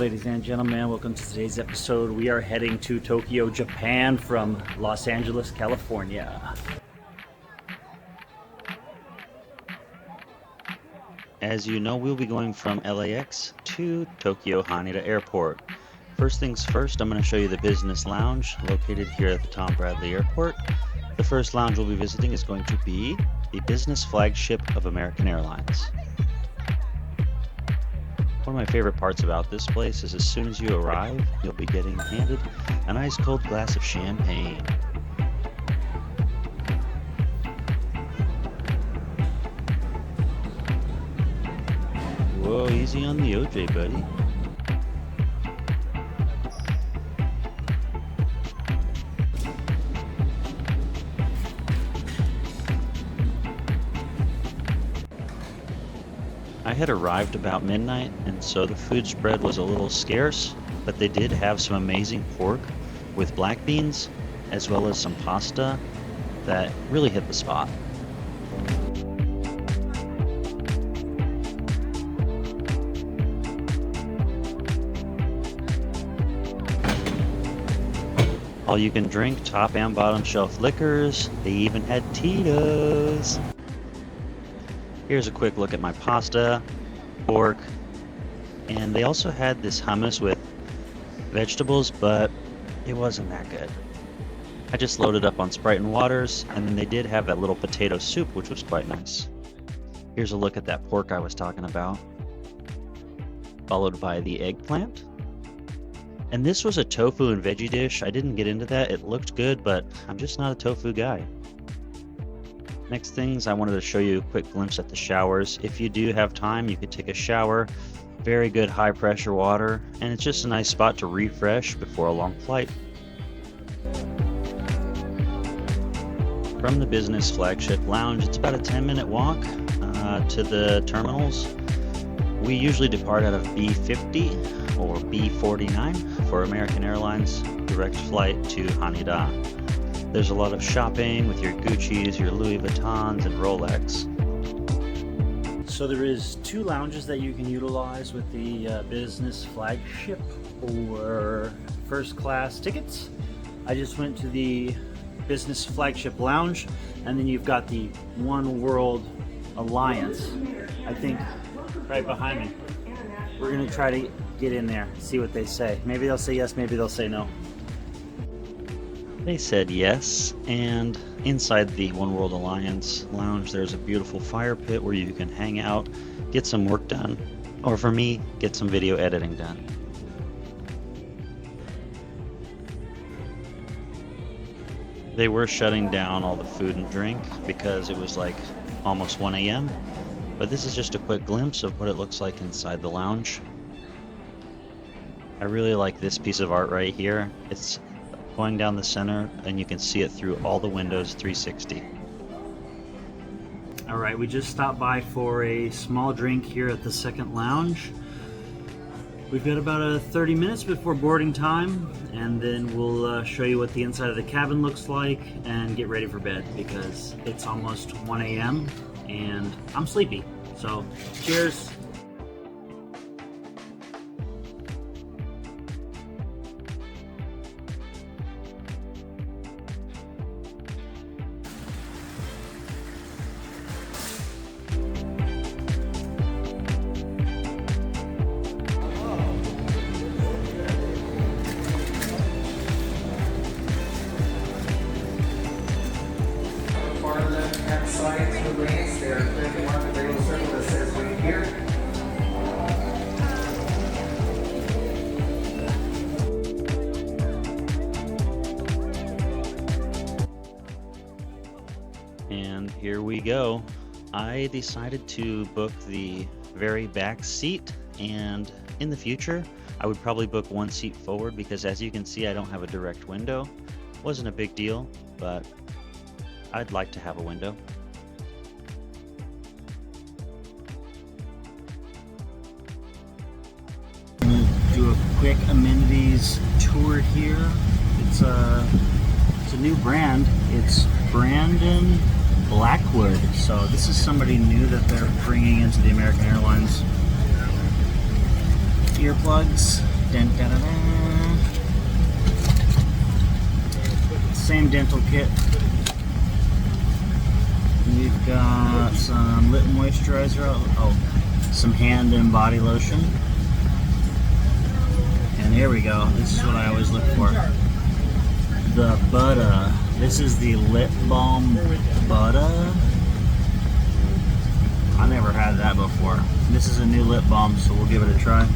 ladies and gentlemen, welcome to today's episode. We are heading to Tokyo, Japan from Los Angeles, California. As you know, we'll be going from LAX to Tokyo Haneda Airport. First things first, I'm going to show you the business lounge located here at the Tom Bradley Airport. The first lounge we'll be visiting is going to be the business flagship of American Airlines. One of my favorite parts about this place is as soon as you arrive, you'll be getting handed an ice cold glass of champagne. Whoa, easy on the OJ, buddy. I had arrived about midnight, and so the food spread was a little scarce, but they did have some amazing pork with black beans, as well as some pasta that really hit the spot. All you can drink, top and bottom shelf liquors. They even had Tito's. Here's a quick look at my pasta, pork, and they also had this hummus with vegetables, but it wasn't that good. I just loaded up on Sprite and waters, and then they did have that little potato soup, which was quite nice. Here's a look at that pork I was talking about, followed by the eggplant. And this was a tofu and veggie dish. I didn't get into that. It looked good, but I'm just not a tofu guy. Next things, I wanted to show you a quick glimpse at the showers. If you do have time, you could take a shower. Very good high pressure water, and it's just a nice spot to refresh before a long flight. From the business flagship lounge, it's about a 10-minute walk to the terminals. We usually depart out of B50 or B49 for American Airlines direct flight to Haneda. There's a lot of shopping with your Gucci's, your Louis Vuittons, and Rolex. So there is two lounges that you can utilize with the business flagship or first class tickets. I just went to the business flagship lounge, and then you've got the One World Alliance, I think right behind me. We're gonna try to get in there, see what they say. Maybe they'll say yes, maybe they'll say no. They said yes, and inside the One World Alliance lounge there's a beautiful fire pit where you can hang out, get some work done, or for me, get some video editing done. They were shutting down all the food and drink because it was like almost 1 a.m., but this is just a quick glimpse of what it looks like inside the lounge. I really like this piece of art right here. It's going down the center, and you can see it through all the windows 360. All right, we just stopped by for a small drink here at the second lounge. We've got about 30 minutes before boarding time, and then we'll show you what the inside of the cabin looks like and get ready for bed because it's almost 1 a.m. and I'm sleepy. So, cheers. And here we go. I decided to book the very back seat, and in the future I would probably book one seat forward because as you can see I don't have a direct window. Wasn't a big deal, but I'd like to have a window. I'm going to do a quick amenities tour here. It's a new brand. It's Brandon Blackwood. So this is somebody new that they're bringing into the American Airlines earplugs. Dun, dun, dun, dun. Same dental kit. We've got some lip moisturizer. Oh, some hand and body lotion. And here we go. This is what I always look for. The butter. This is the lip balm butter. I never had that before. This is a new lip balm, so we'll give it a try.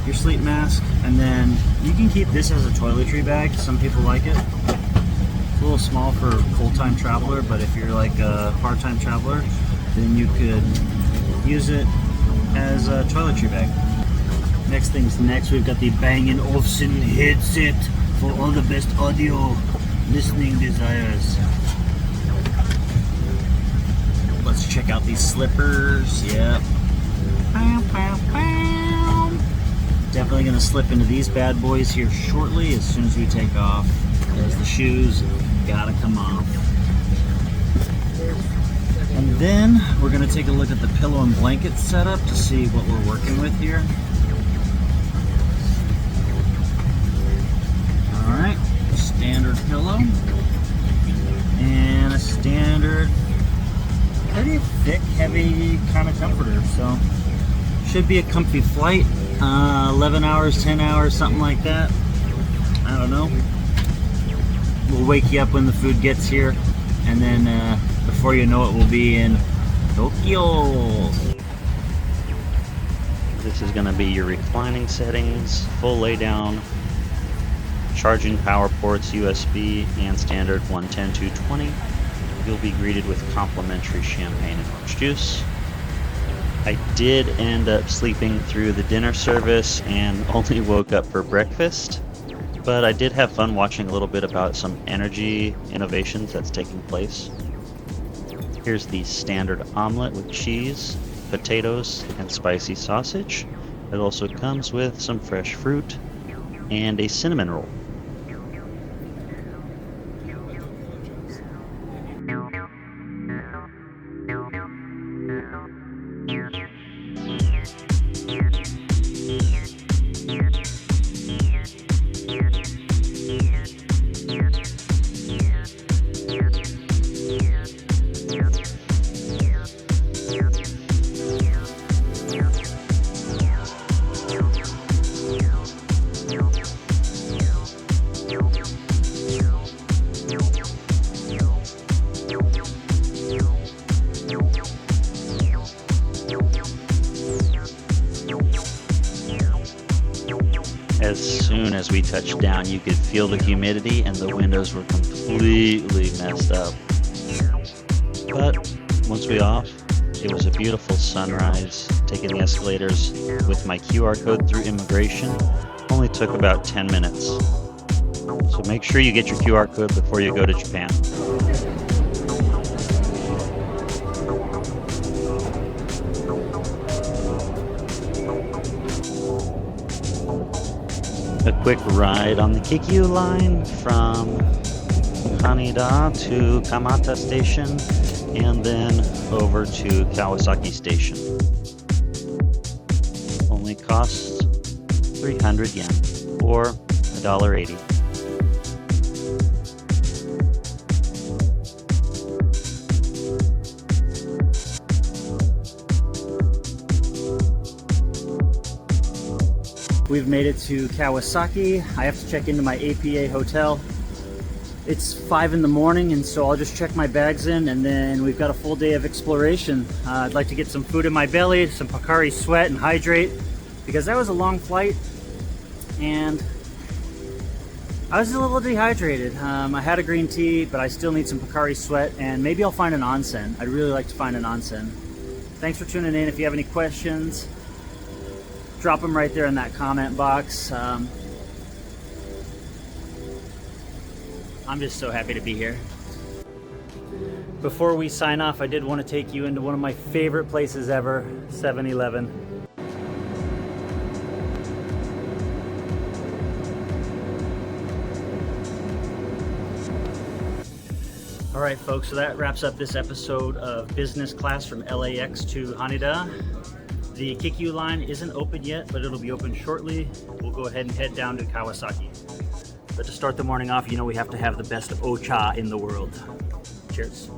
Your sleep mask, and then you can keep this as a toiletry bag. Some people like it. It's a little small for a full-time traveler, but if you're like a part-time traveler, then you could use it as a toiletry bag. Next thing's next, we've got the Bang & Olufsen headset for all the best audio listening desires. Let's check out these slippers. Yep. Definitely gonna slip into these bad boys here shortly as soon as we take off, because the shoes gotta come off. And then we're gonna take a look at the pillow and blanket setup to see what we're working with here. Alright, standard pillow and a standard pretty thick, heavy kind of comforter, so should be a comfy flight. 11 hours, 10 hours, something like that. I don't know. We'll wake you up when the food gets here, and then before you know it, we'll be in Tokyo. This is going to be your reclining settings, full lay down, charging power ports, USB, and standard 110, 220. You'll be greeted with complimentary champagne and orange juice. I did end up sleeping through the dinner service and only woke up for breakfast, but I did have fun watching a little bit about some energy innovations that's taking place. Here's the standard omelet with cheese, potatoes, and spicy sausage. It also comes with some fresh fruit and a cinnamon roll. As soon as we touched down, you could feel the humidity and the windows were completely messed up. But once we off, it was a beautiful sunrise. Taking the escalators with my QR code through immigration only took about 10 minutes. So make sure you get your QR code before you go to Japan. A quick ride on the Kikyu line from Haneda to Kamata Station and then over to Kawasaki Station. Only costs 300 yen or $1.80. We've made it to Kawasaki. I have to check into my APA hotel. It's 5 in the morning, and so I'll just check my bags in, and then we've got a full day of exploration. I'd like to get some food in my belly, some Pocari Sweat, and hydrate, because that was a long flight, and I was a little dehydrated. I had a green tea, but I still need some Pocari Sweat, and maybe I'll find an onsen. I'd really like to find an onsen. Thanks for tuning in. If you have any questions, drop them right there in that comment box. I'm just so happy to be here. Before we sign off, I did want to take you into one of my favorite places ever, 7-Eleven. All right, folks, so that wraps up this episode of Business Class from LAX to Haneda. The Kikyu line isn't open yet, but it'll be open shortly. We'll go ahead and head down to Kawasaki. But to start the morning off, you know we have to have the best ocha in the world. Cheers.